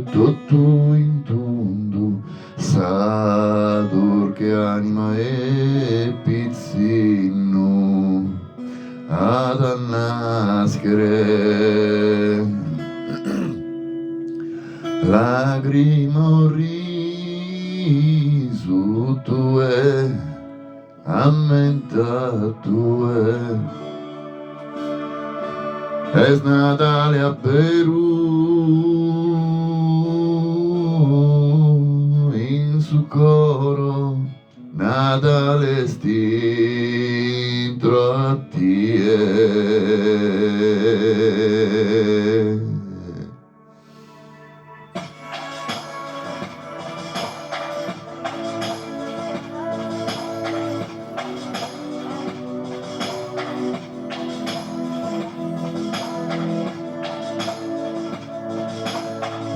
tutto in tondo, Sadur che anima e pizzino ad annascere lagrimo risu tue ammenta tue es Natale a Perù in su coro Natale stintro a tie.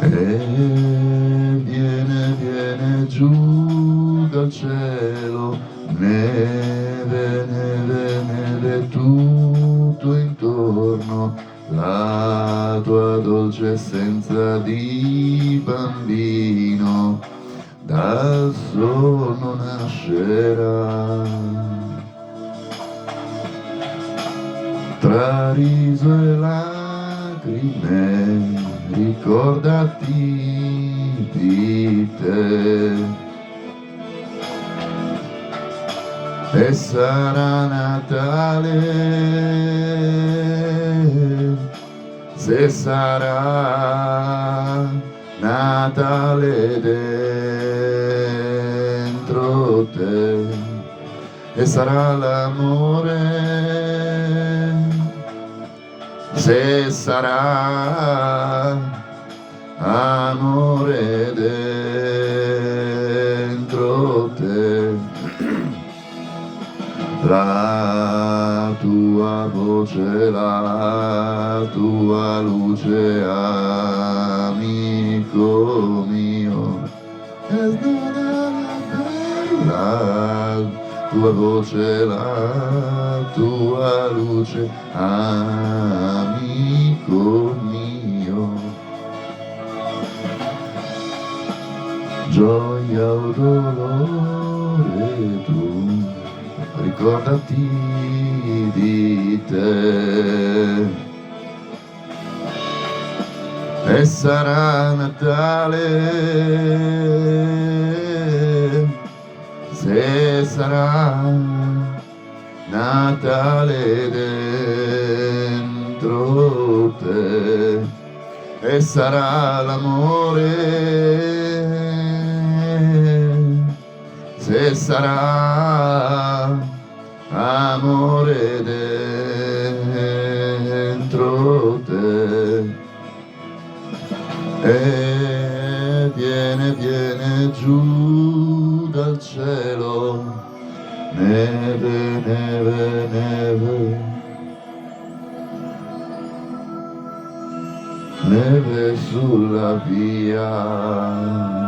E viene giù dal cielo, neve, neve, neve tutto intorno, la tua dolce essenza di bambino dal sonno nascerà. Tra riso e lacrime ricordati di te e sarà Natale se sarà Natale dentro te e sarà l'amore se sarà amore dentro te. La tua voce, la tua luce, amico mio, la tua voce, la tua luce, amico mio. Gioia o dolore tu, ricordati di te. E sarà Natale se sarà Natale dentro te e sarà l'amore se sarà amore dentro te. E viene giù dal cielo, neve, neve, neve, neve sulla via.